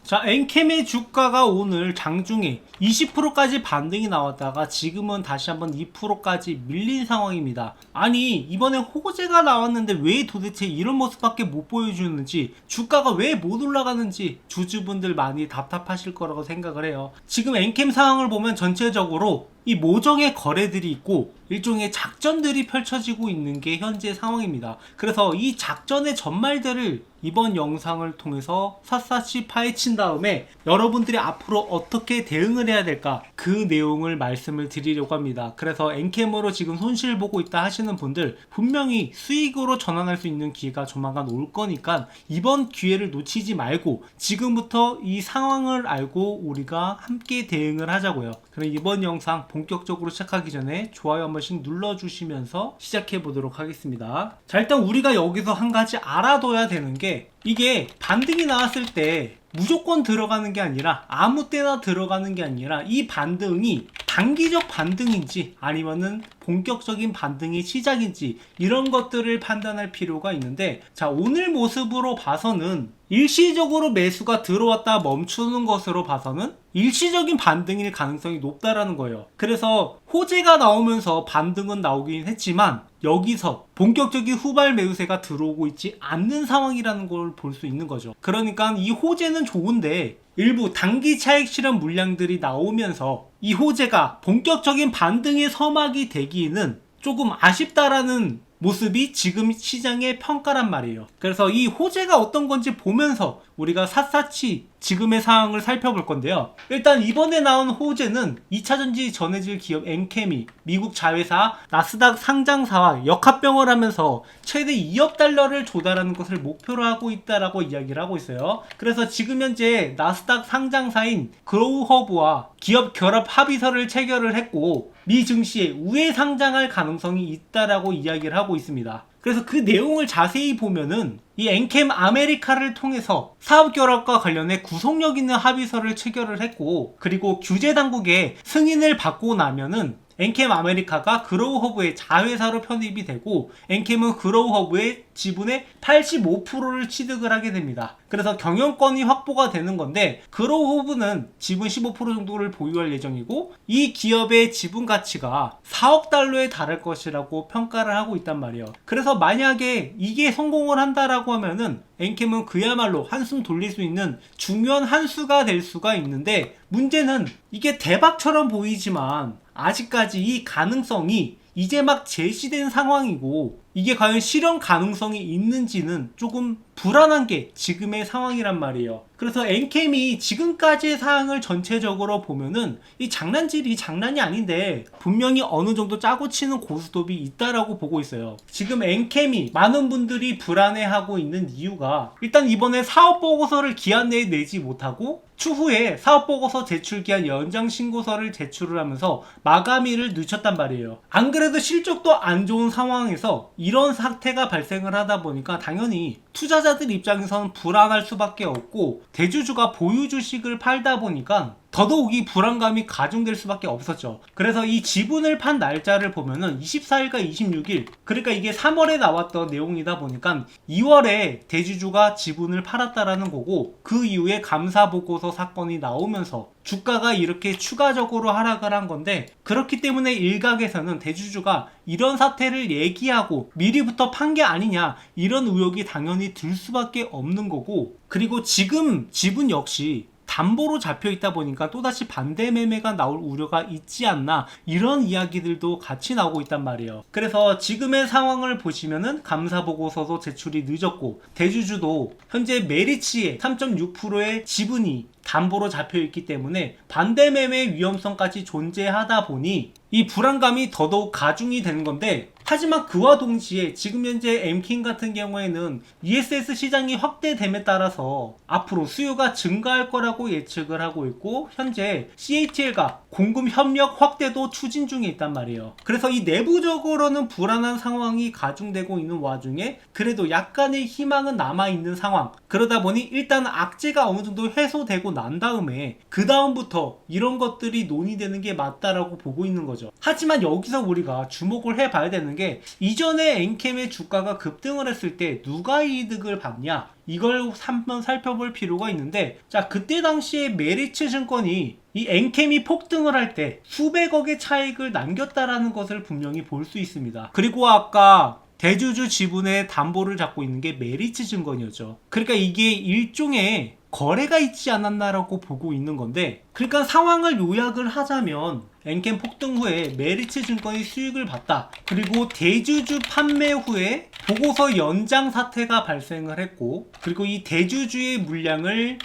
자, 엔캠의 주가가 오늘 장중에 20%까지 반등이 나왔다가 지금은 다시 한번 2%까지 밀린 상황입니다. 아니, 이번에 호재가 나왔는데 왜 도대체 이런 모습밖에 못 보여주는지, 주가가 왜 못 올라가는지 주주분들 많이 답답하실 거라고 생각을 해요. 지금 엔캠 상황을 보면 전체적으로 이 모종의 거래들이 있고 일종의 작전들이 펼쳐지고 있는 게 현재 상황입니다. 그래서 이 작전의 전말들을 이번 영상을 통해서 샅샅이 파헤친 다음에 여러분들이 앞으로 어떻게 대응을 해야 될까, 그 내용을 말씀을 드리려고 합니다. 그래서 엔캠으로 지금 손실 보고 있다 하시는 분들, 분명히 수익으로 전환할 수 있는 기회가 조만간 올 거니까 이번 기회를 놓치지 말고 지금부터 이 상황을 알고 우리가 함께 대응을 하자고요. 그럼 이번 영상 본격적으로 시작하기 전에 좋아요 한 번씩 눌러주시면서 시작해 보도록 하겠습니다. 자, 일단 우리가 여기서 한 가지 알아둬야 되는 게, 이게 반등이 나왔을 때 무조건 들어가는 게 아니라 아무 때나 들어가는 게 아니라 이 반등이 단기적 반등인지 아니면은 본격적인 반등의 시작인지 이런 것들을 판단할 필요가 있는데, 자, 오늘 모습으로 봐서는 일시적으로 매수가 들어왔다 멈추는 것으로 봐서는 일시적인 반등일 가능성이 높다라는 거예요. 그래서 호재가 나오면서 반등은 나오긴 했지만 여기서 본격적인 후발 매수세가 들어오고 있지 않는 상황이라는 걸 볼 수 있는 거죠. 그러니까 이 호재는 좋은데 일부 단기 차익 실현 물량들이 나오면서 이 호재가 본격적인 반등의 서막이 되기에는 조금 아쉽다라는 모습이 지금 시장의 평가란 말이에요. 그래서 이 호재가 어떤 건지 보면서 우리가 샅샅이 지금의 상황을 살펴볼 건데요. 일단 이번에 나온 호재는 2차전지 전해질 기업 엔캠이 미국 자회사 나스닥 상장사와 역합병을 하면서 최대 2억 달러를 조달하는 것을 목표로 하고 있다라고 이야기를 하고 있어요. 그래서 지금 현재 나스닥 상장사인 그로우허브와 기업 결합 합의서를 체결을 했고 미 증시에 우회 상장할 가능성이 있다라고 이야기를 하고 있습니다. 그래서 그 내용을 자세히 보면은 이 엔캠 아메리카를 통해서 사업 결합과 관련해 구속력 있는 합의서를 체결을 했고, 그리고 규제 당국의 승인을 받고 나면은 엔캠 아메리카가 그로우허브의 자회사로 편입이 되고 엔캠은 그로우허브의 지분의 85%를 취득을 하게 됩니다. 그래서 경영권이 확보가 되는 건데, 그로우허브는 지분 15% 정도를 보유할 예정이고 이 기업의 지분 가치가 4억 달러에 달할 것이라고 평가를 하고 있단 말이에요. 그래서 만약에 이게 성공을 한다라고 하면은 엔캠은 그야말로 한숨 돌릴 수 있는 중요한 한 수가 될 수가 있는데, 문제는 이게 대박처럼 보이지만 아직까지 이 가능성이 이제 막 제시된 상황이고 이게 과연 실현 가능성이 있는지는 조금 불안한 게 지금의 상황이란 말이에요. 그래서 엔캠이 지금까지의 상황을 전체적으로 보면은 이 장난질이 장난이 아닌데 분명히 어느 정도 짜고 치는 고스톱이 있다라고 보고 있어요. 지금 엔캠이 많은 분들이 불안해하고 있는 이유가, 일단 이번에 사업보고서를 기한 내에 내지 못하고 추후에 사업보고서 제출 기한 연장 신고서를 제출을 하면서 마감일을 늦췄단 말이에요. 안 그래도 실적도 안 좋은 상황에서 이런 사태가 발생을 하다 보니까 당연히 투자자들 입장에서는 불안할 수밖에 없고, 대주주가 보유 주식을 팔다 보니까 더더욱 이 불안감이 가중될 수밖에 없었죠. 그래서 이 지분을 판 날짜를 보면은 24일과 26일, 그러니까 이게 3월에 나왔던 내용이다 보니까 2월에 대주주가 지분을 팔았다라는 거고, 그 이후에 감사보고서 사건이 나오면서 주가가 이렇게 추가적으로 하락을 한 건데, 그렇기 때문에 일각에서는 대주주가 이런 사태를 얘기하고 미리부터 판 게 아니냐, 이런 의혹이 당연히 들 수밖에 없는 거고, 그리고 지금 지분 역시 담보로 잡혀 있다 보니까 또다시 반대 매매가 나올 우려가 있지 않나, 이런 이야기들도 같이 나오고 있단 말이에요. 그래서 지금의 상황을 보시면은 감사보고서도 제출이 늦었고 대주주도 현재 메리츠의 3.6%의 지분이 담보로 잡혀 있기 때문에 반대 매매 위험성까지 존재하다 보니 이 불안감이 더더욱 가중이 되는 건데, 하지만 그와 동시에 지금 현재 엔캠 같은 경우에는 ESS 시장이 확대됨에 따라서 앞으로 수요가 증가할 거라고 예측을 하고 있고, 현재 CATL과 공급 협력 확대도 추진 중에 있단 말이에요. 그래서 이 내부적으로는 불안한 상황이 가중되고 있는 와중에 그래도 약간의 희망은 남아있는 상황. 그러다 보니 일단 악재가 어느 정도 해소되고 난 다음에 그 다음부터 이런 것들이 논의되는 게 맞다라고 보고 있는 거죠. 하지만 여기서 우리가 주목을 해봐야 되는 게 이전에 엔캠의 주가가 급등을 했을 때 누가 이득을 봤냐 이걸 한번 살펴볼 필요가 있는데, 자 그때 당시에 메리츠 증권이 이 엔캠이 폭등을 할 때 수백억의 차익을 남겼다라는 것을 분명히 볼 수 있습니다. 그리고 아까 대주주 지분의 담보를 잡고 있는 게 메리츠 증권이었죠. 그러니까 이게 일종의 거래가 있지 않았나라고 보고 있는 건데, 그러니까 상황을 요약을 하자면 엔캠 폭등 후에 메리츠 증권이 수익을 봤다. 그리고 대주주 판매 후에 보고서 연장 사태가 발생을 했고, 그리고 이 대주주의 물량을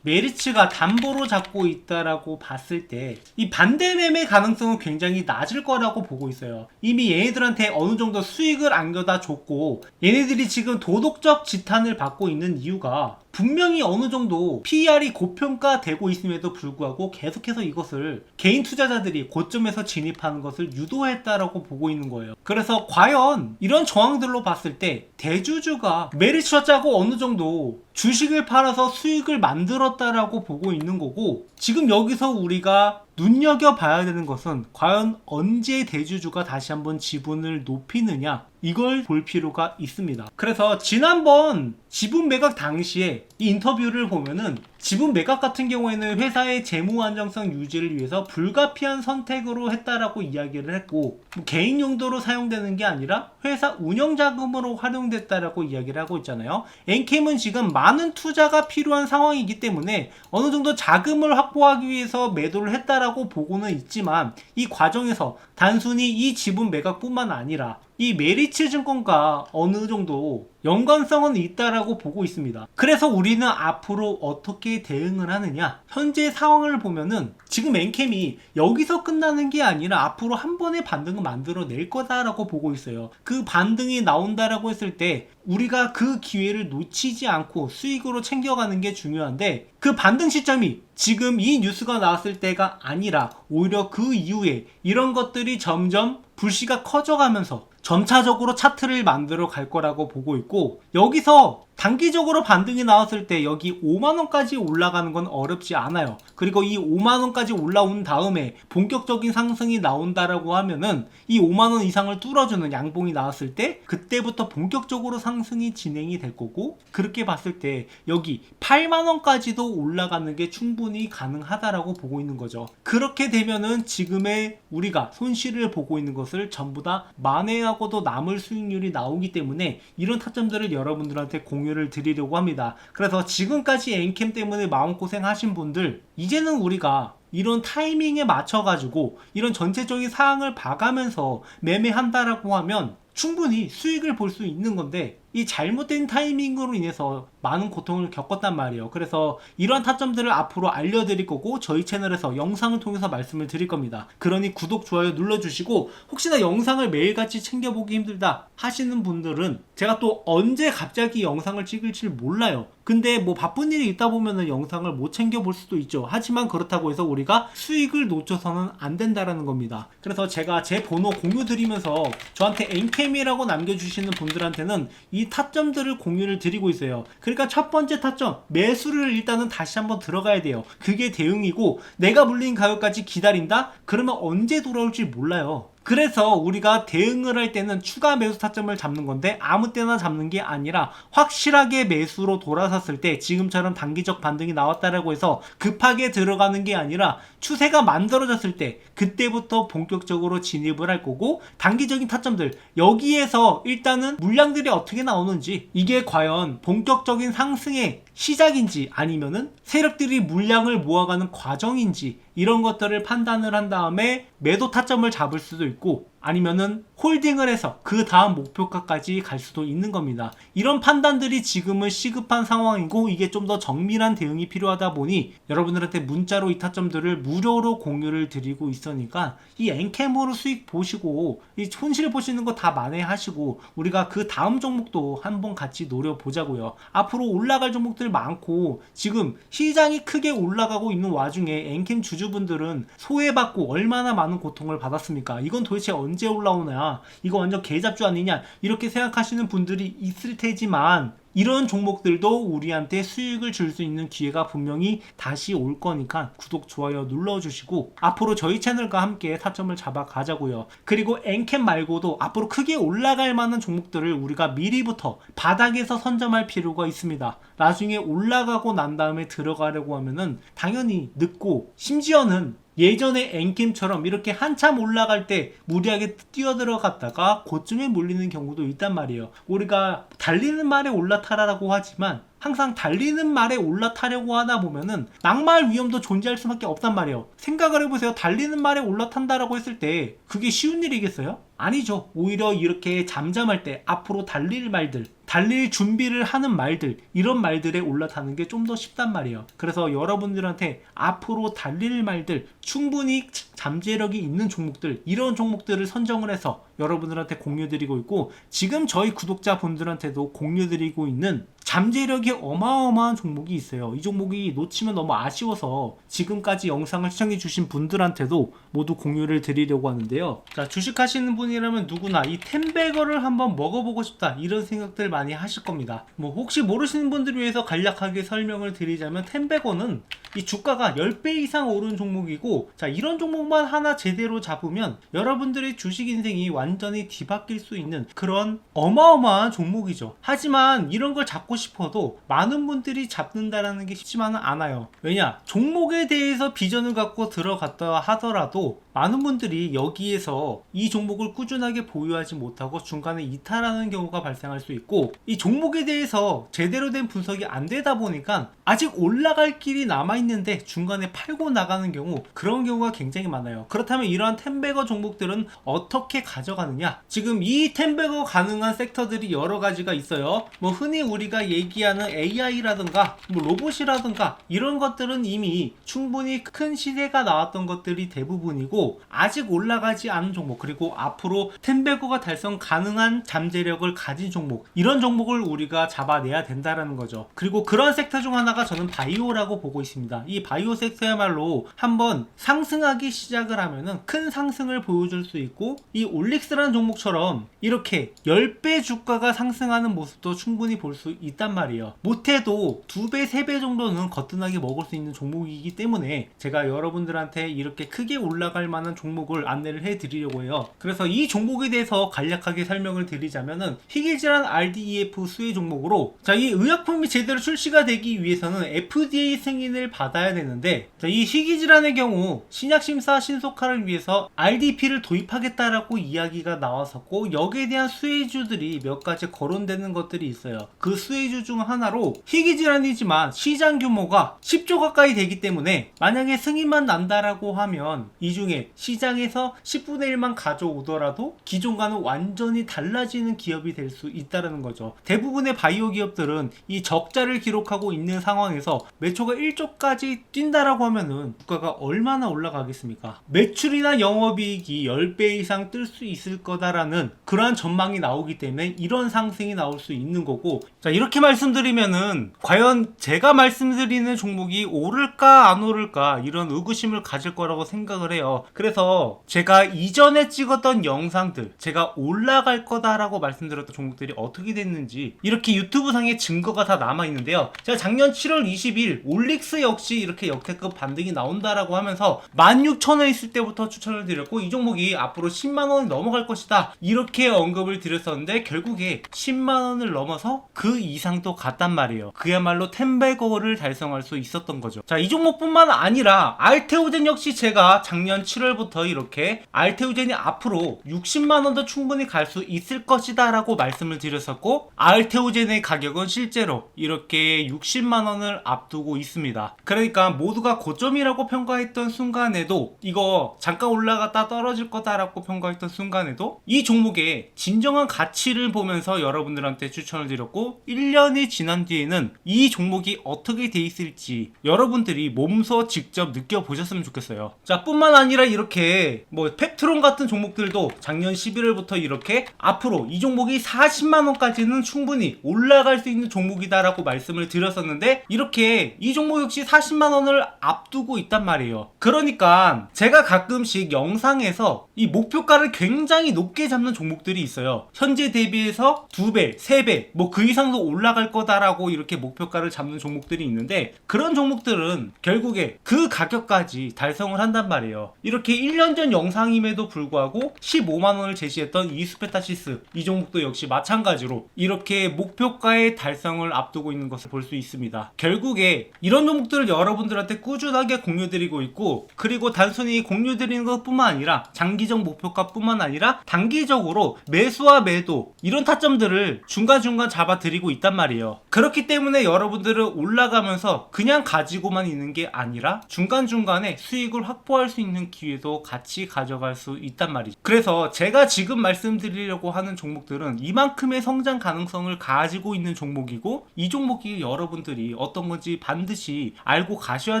메리츠가 담보로 잡고 있다라고 봤을 때 이 반대 매매 가능성은 굉장히 낮을 거라고 보고 있어요. 이미 얘네들한테 어느 정도 수익을 안겨다 줬고, 얘네들이 지금 도덕적 지탄을 받고 있는 이유가 분명히 어느 정도 PER이 고평가되고 있음에도 불구하고 계속해서 이것을 개인 투자자들이 고점에서 진입하는 것을 유도했다라고 보고 있는 거예요. 그래서 과연 이런 정황들로 봤을 때 대주주가 메리츠와 짜고 어느 정도 주식을 팔아서 수익을 만들었다라고 보고 있는 거고, 지금 여기서 우리가 눈여겨봐야 되는 것은 과연 언제 대주주가 다시 한번 지분을 높이느냐, 이걸 볼 필요가 있습니다. 그래서 지난번 지분 매각 당시에 이 인터뷰를 보면은 지분 매각 같은 경우에는 회사의 재무 안정성 유지를 위해서 불가피한 선택으로 했다라고 이야기를 했고, 개인 용도로 사용되는 게 아니라 회사 운영 자금으로 활용됐다라고 이야기를 하고 있잖아요. 엔캠은 지금 많은 투자가 필요한 상황이기 때문에 어느 정도 자금을 확보하기 위해서 매도를 했다라고 보고는 있지만, 이 과정에서 단순히 이 지분 매각뿐만 아니라 이 메리츠 증권과 어느 정도 연관성은 있다라고 보고 있습니다. 그래서 우리는 앞으로 어떻게 대응을 하느냐, 현재 상황을 보면은 지금 엔캠이 여기서 끝나는 게 아니라 앞으로 한 번의 반등을 만들어낼 거다라고 보고 있어요. 그 반등이 나온다라고 했을 때 우리가 그 기회를 놓치지 않고 수익으로 챙겨가는 게 중요한데, 그 반등 시점이 지금 이 뉴스가 나왔을 때가 아니라 오히려 그 이후에 이런 것들이 점점 불씨가 커져가면서 점차적으로 차트를 만들어 갈 거라고 보고 있고, 여기서 단기적으로 반등이 나왔을 때 여기 5만원까지 올라가는 건 어렵지 않아요. 그리고 이 5만원까지 올라온 다음에 본격적인 상승이 나온다라고 하면은 이 5만원 이상을 뚫어주는 양봉이 나왔을 때 그때부터 본격적으로 상승이 진행이 될 거고, 그렇게 봤을 때 여기 8만원까지도 올라가는 게 충분히 가능하다라고 보고 있는 거죠. 그렇게 되면은 지금의 우리가 손실을 보고 있는 것을 전부 다 만회하고도 남을 수익률이 나오기 때문에 이런 타점들을 여러분들한테 공유를 드리려고 합니다. 그래서 지금까지 엔캠 때문에 마음고생 하신 분들, 이제는 우리가 이런 타이밍에 맞춰가지고 이런 전체적인 사항을 봐가면서 매매한다라고 하면 충분히 수익을 볼 수 있는 건데, 이 잘못된 타이밍으로 인해서 많은 고통을 겪었단 말이에요. 그래서 이러한 타점들을 앞으로 알려드릴 거고, 저희 채널에서 영상을 통해서 말씀을 드릴 겁니다. 그러니 구독, 좋아요 눌러주시고, 혹시나 영상을 매일같이 챙겨보기 힘들다 하시는 분들은 제가 또 언제 갑자기 영상을 찍을지 몰라요. 근데 뭐 바쁜 일이 있다 보면은 영상을 못 챙겨볼 수도 있죠. 하지만 그렇다고 해서 우리가 수익을 놓쳐서는 안 된다라는 겁니다. 그래서 제가 제 번호 공유 드리면서 저한테 엔캠이라고 남겨주시는 분들한테는 이 타점들을 공유를 드리고 있어요. 그러니까 첫 번째 타점, 매수를 일단은 다시 한번 들어가야 돼요. 그게 대응이고, 내가 물린 가격까지 기다린다? 그러면 언제 돌아올지 몰라요. 그래서 우리가 대응을 할 때는 추가 매수 타점을 잡는 건데, 아무 때나 잡는 게 아니라 확실하게 매수로 돌아섰을 때, 지금처럼 단기적 반등이 나왔다라고 해서 급하게 들어가는 게 아니라 추세가 만들어졌을 때 그때부터 본격적으로 진입을 할 거고, 단기적인 타점들, 여기에서 일단은 물량들이 어떻게 나오는지, 이게 과연 본격적인 상승의 시작인지 아니면은 세력들이 물량을 모아가는 과정인지, 이런 것들을 판단을 한 다음에 매도 타점을 잡을 수도 있고, 아니면은 홀딩을 해서 그 다음 목표가까지 갈 수도 있는 겁니다. 이런 판단들이 지금은 시급한 상황이고, 이게 좀 더 정밀한 대응이 필요하다 보니 여러분들한테 문자로 이 타점들을 무료로 공유를 드리고 있으니까 이 엔캠으로 수익 보시고 이 손실 보시는 거 다 만회하시고, 우리가 그 다음 종목도 한번 같이 노려보자고요. 앞으로 올라갈 종목들 많고, 지금 시장이 크게 올라가고 있는 와중에 엔캠 주주분들은 소외받고 얼마나 많은 고통을 받았습니까? 이건 도대체 언제 올라오냐, 이거 완전 개잡주 아니냐, 이렇게 생각하시는 분들이 있을 테지만, 이런 종목들도 우리한테 수익을 줄 수 있는 기회가 분명히 다시 올 거니까 구독, 좋아요 눌러주시고 앞으로 저희 채널과 함께 타점을 잡아 가자고요. 그리고 엔캡 말고도 앞으로 크게 올라갈 만한 종목들을 우리가 미리부터 바닥에서 선점할 필요가 있습니다. 나중에 올라가고 난 다음에 들어가려고 하면은 당연히 늦고, 심지어는 예전에 엔캠처럼 이렇게 한참 올라갈 때 무리하게 뛰어들어갔다가 고점에 몰리는 경우도 있단 말이에요. 우리가 달리는 말에 올라타라라고 하지만 항상 달리는 말에 올라타려고 하다 보면은 낙마할 위험도 존재할 수밖에 없단 말이에요. 생각을 해보세요. 달리는 말에 올라탄다라고 했을 때 그게 쉬운 일이겠어요? 아니죠. 오히려 이렇게 잠잠할 때 앞으로 달릴 말들, 달릴 준비를 하는 말들, 이런 말들에 올라타는 게 좀 더 쉽단 말이에요. 그래서 여러분들한테 앞으로 달릴 말들, 충분히 잠재력이 있는 종목들, 이런 종목들을 선정을 해서 여러분들한테 공유드리고 있고, 지금 저희 구독자분들한테도 공유드리고 있는 잠재력이 어마어마한 종목이 있어요. 이 종목이 놓치면 너무 아쉬워서 지금까지 영상을 시청해주신 분들한테도 모두 공유를 드리려고 하는데요. 자, 주식하시는 분이라면 누구나 이 텐베거를 한번 먹어보고 싶다, 이런 생각들 많이 하실 겁니다. 뭐 혹시 모르시는 분들을 위해서 간략하게 설명을 드리자면, 텐베거는 이 주가가 10배 이상 오른 종목이고, 자, 이런 종목만 하나 제대로 잡으면 여러분들의 주식 인생이 완전히 뒤바뀔 수 있는 그런 어마어마한 종목이죠. 하지만 이런 걸 잡고 싶어도 많은 분들이 잡는다라는 게 쉽지만은 않아요. 왜냐? 종목에 대해서 비전을 갖고 들어갔다 하더라도 많은 분들이 여기에서 이 종목을 꾸준하게 보유하지 못하고 중간에 이탈하는 경우가 발생할 수 있고, 이 종목에 대해서 제대로 된 분석이 안 되다 보니까 아직 올라갈 길이 남아있는데 중간에 팔고 나가는 경우, 그런 경우가 굉장히 많아요. 그렇다면 이러한 텐베거 종목들은 어떻게 가져가느냐? 지금 이 텐베거 가능한 섹터들이 여러 가지가 있어요. 뭐 흔히 우리가 얘기하는 AI라든가 뭐 로봇이라든가 이런 것들은 이미 충분히 큰 시세가 나왔던 것들이 대부분이고, 아직 올라가지 않은 종목, 그리고 앞으로 텐베거가 달성 가능한 잠재력을 가진 종목, 이런 종목을 우리가 잡아내야 된다라는 거죠. 그리고 그런 섹터 중 하나가 저는 바이오라고 보고 있습니다. 이 바이오 섹터야말로 한번 상승하기 시작을 하면은 큰 상승을 보여줄 수 있고, 이 올릭스라는 종목처럼 이렇게 10배 주가가 상승하는 모습도 충분히 볼 수 있단 말이에요. 못해도 2배, 3배 정도는 거뜬하게 먹을 수 있는 종목이기 때문에 제가 여러분들한테 이렇게 크게 올라갈 만한 종목을 안내를 해드리려고 해요. 그래서 이 종목에 대해서 간략하게 설명을 드리자면은, 희귀질환 RDEF 수혜 종목으로, 자, 이 의약품이 제대로 출시가 되기 위해서는 FDA 승인을 받아야 되는데, 자, 이 희귀질환의 경우 신약심사 신속화를 위해서 RDP를 도입하겠다라고 이야기가 나왔었고, 여기에 대한 수혜주들이 몇 가지 거론되는 것들이 있어요. 그 수혜주 중 하나로 희귀질환이지만 시장 규모가 10조 가까이 되기 때문에 만약에 승인만 난다라고 하면 이 중에 시장에서 10분의 1만 가져오더라도 기존과는 완전히 달라지는 기업이 될 수 있다는 거죠. 대부분의 바이오 기업들은 이 적자를 기록하고 있는 상황에서 매초가 1조까지 뛴다라고 하면은 주가가 얼마나 올라가겠습니까? 매출이나 영업이익이 10배 이상 뜰 수 있을 거다라는 그러한 전망이 나오기 때문에 이런 상승이 나올 수 있는 거고, 자, 이렇게 말씀드리면은 과연 제가 말씀드리는 종목이 오를까 안 오를까 이런 의구심을 가질 거라고 생각을 해요. 그래서 제가 이전에 찍었던 영상들, 제가 올라갈 거다라고 말씀드렸던 종목들이 어떻게 됐는지 이렇게 유튜브 상에 증거가 다 남아 있는데요. 제가 작년 7월 20일 올릭스 역시 이렇게 역대급 반등이 나온다라고 하면서 16,000원 있을 때부터 추천을 드렸고, 이 종목이 앞으로 10만원이 넘어갈 것이다 이렇게 언급을 드렸었는데, 결국에 10만원을 넘어서 그 이상도 갔단 말이에요. 그야말로 텐베거를 달성할 수 있었던 거죠. 자, 이 종목뿐만 아니라 알테오젠 역시 제가 작년 7월부터 이렇게 알테오젠이 앞으로 60만원도 충분히 갈 수 있을 것이다 라고 말씀을 드렸었고, 알테오젠의 가격은 실제로 이렇게 60만원을 앞두고 있습니다. 그러니까 모두가 고점이라고 평가했던 순간에도, 이거 잠깐 올라갔다 떨어질 거다라고 평가했던 순간에도 이 종목의 진정한 가치를 보면서 여러분들한테 추천을 드렸고, 1년이 지난 뒤에는 이 종목이 어떻게 돼 있을지 여러분들이 몸소 직접 느껴보셨으면 좋겠어요. 자, 뿐만 아니라 아니라 이렇게 뭐 펩트론 같은 종목들도 작년 11월부터 이렇게 앞으로 이 종목이 40만원까지는 충분히 올라갈 수 있는 종목이다라고 말씀을 드렸었는데 이렇게 이 종목 역시 40만원을 앞두고 있단 말이에요. 그러니까 제가 가끔씩 영상에서 이 목표가를 굉장히 높게 잡는 종목들이 있어요. 현재 대비해서 2배, 3배 뭐 그 이상도 올라갈 거다라고 이렇게 목표가를 잡는 종목들이 있는데 그런 종목들은 결국에 그 가격까지 달성을 한단 말이에요. 이렇게 1년 전 영상임에도 불구하고 15만원을 제시했던 이수페타시스 이 종목도 역시 마찬가지로 이렇게 목표가의 달성을 앞두고 있는 것을 볼 수 있습니다. 결국에 이런 종목들을 여러분들한테 꾸준하게 공유드리고 있고 그리고 단순히 공유드리는 것뿐만 아니라 장기적 목표가 뿐만 아니라 단기적으로 매수와 매도 이런 타점들을 중간중간 잡아드리고 있단 말이에요. 그렇기 때문에 여러분들은 올라가면서 그냥 가지고만 있는 게 아니라 중간중간에 수익을 확보할 수 있는 기회도 같이 가져갈 수 있단 말이죠. 그래서 제가 지금 말씀드리려고 하는 종목들은 이만큼의 성장 가능성을 가지고 있는 종목이고 이 종목이 여러분들이 어떤 건지 반드시 알고 가셔야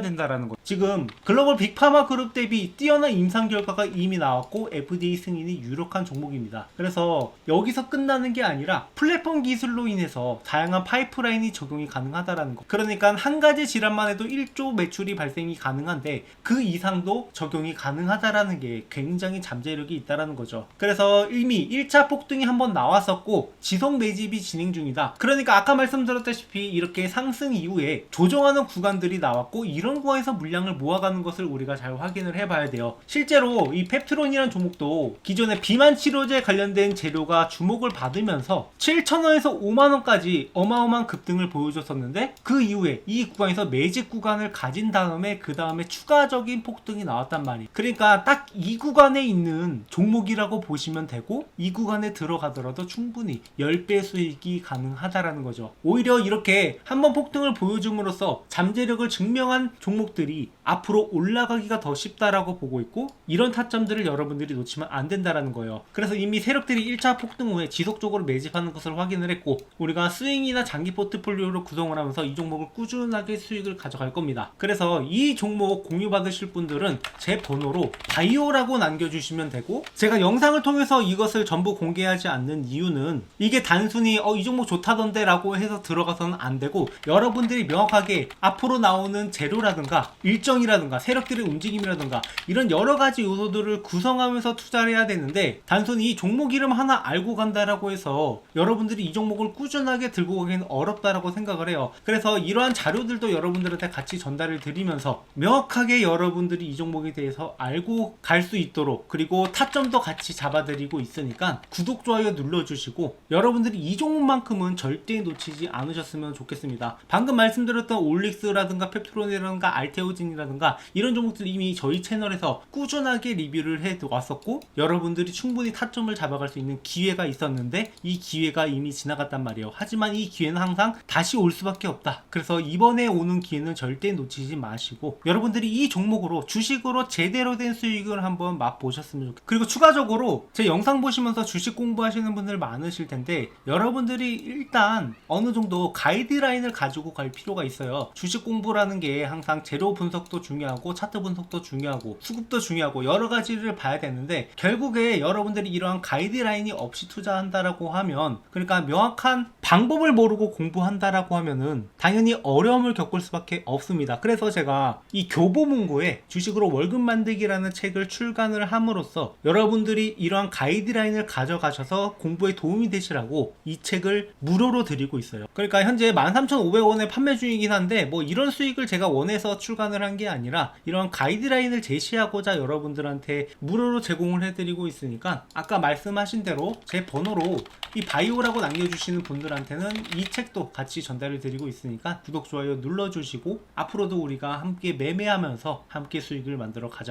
된다라는 거. 지금 글로벌 빅파마 그룹 대비 뛰어난 임상 결과가 이미 나왔고 FDA 승인이 유력한 종목입니다. 그래서 여기서 끝나는 게 아니라 플랫폼 기술로 인해서 다양한 파이프라인이 적용이 가능하다라는 거. 그러니까 한 가지 질환만 해도 1조 매출이 발생이 가능한데 그 이상도 적용이 가능하다라는 게 굉장히 잠재력이 있다라는 거죠. 그래서 이미 1차 폭등이 한번 나왔었고 지속 매집이 진행 중이다. 그러니까 아까 말씀드렸다시피 이렇게 상승 이후에 조정하는 구간들이 나왔고 이런 구간에서 물량을 모아가는 것을 우리가 잘 확인을 해봐야 돼요. 실제로 이 펩트론이라는 종목도 기존의 비만 치료제 관련된 재료가 주목을 받으면서 7,000원에서 5만원까지 어마어마한 급등을 보여줬었는데 그 이후에 이 구간에서 매집 구간을 가진 다음에 그 다음에 추가적인 폭등이 나왔단 말이에요. 그러니까 딱 이 구간에 있는 종목이라고 보시면 되고 이 구간에 들어가더라도 충분히 10배 수익이 가능하다라는 거죠. 오히려 이렇게 한번 폭등을 보여줌으로써 잠재력을 증명한 종목들이 앞으로 올라가기가 더 쉽다라고 보고 있고 이런 타점들을 여러분들이 놓치면 안 된다라는 거예요. 그래서 이미 세력들이 1차 폭등 후에 지속적으로 매집하는 것을 확인을 했고 우리가 스윙이나 장기 포트폴리오로 구성을 하면서 이 종목을 꾸준하게 수익을 가져갈 겁니다. 그래서 이 종목 공유 받으실 분들은 제 번호로 바이오라고 남겨주시면 되고 제가 영상을 통해서 이것을 전부 공개하지 않는 이유는 이게 단순히 이 종목 좋다던데 라고 해서 들어가서는 안 되고 여러분들이 명확하게 앞으로 나오는 재료라든가 일정이라든가 세력들의 움직임이라든가 이런 여러가지 요소들을 구성하면서 투자를 해야 되는데 단순히 이 종목 이름 하나 알고 간다라고 해서 여러분들이 이 종목을 꾸준하게 들고 가기는 어렵다라고 생각을 해요. 그래서 이러한 자료들도 여러분들한테 같이 전달을 드리면서 명확하게 여러분들이 이 종목에 대해서 알고 갈 수 있도록 그리고 타점도 같이 잡아드리고 있으니까 구독, 좋아요 눌러주시고 여러분들이 이 종목만큼은 절대 놓치지 않으셨으면 좋겠습니다. 방금 말씀드렸던 올릭스라든가 펩트론이라든가 알테오진이라든가 이런 종목들 이미 저희 채널에서 꾸준하게 리뷰를 해왔었고 여러분들이 충분히 타점을 잡아갈 수 있는 기회가 있었는데 이 기회가 이미 지나갔단 말이에요. 하지만 이 기회는 항상 다시 올 수밖에 없다. 그래서 이번에 오는 기회는 절대 놓치지 마시고 여러분들이 이 종목으로 주식으로 제대로 된 수익을 한번 맛보셨으면 좋겠어요. 그리고 추가적으로 제 영상 보시면서 주식 공부하시는 분들 많으실 텐데 여러분들이 일단 어느 정도 가이드라인을 가지고 갈 필요가 있어요. 주식 공부라는 게 항상 재료 분석도 중요하고 차트 분석도 중요하고 수급도 중요하고 여러 가지를 봐야 되는데 결국에 여러분들이 이러한 가이드라인이 없이 투자한다라고 하면 그러니까 명확한 방법을 모르고 공부한다라고 하면은 당연히 어려움을 겪을 수밖에 없습니다. 그래서 제가 이 교보문고에 주식으로 월급 만들기라는 책을 출간을 함으로써 여러분들이 이러한 가이드라인을 가져가셔서 공부에 도움이 되시라고 이 책을 무료로 드리고 있어요. 그러니까 현재 13,500원에 판매 중이긴 한데 뭐 이런 수익을 제가 원해서 출간을 한 게 아니라 이런 가이드라인을 제시하고자 여러분들한테 무료로 제공을 해드리고 있으니까 아까 말씀하신 대로 제 번호로 이 바이오라고 남겨주시는 분들한테는 이 책도 같이 전달을 드리고 있으니까 구독, 좋아요 눌러주시고 앞으로도 우리가 함께 매매하면서 함께 수익을 만들어 가자고.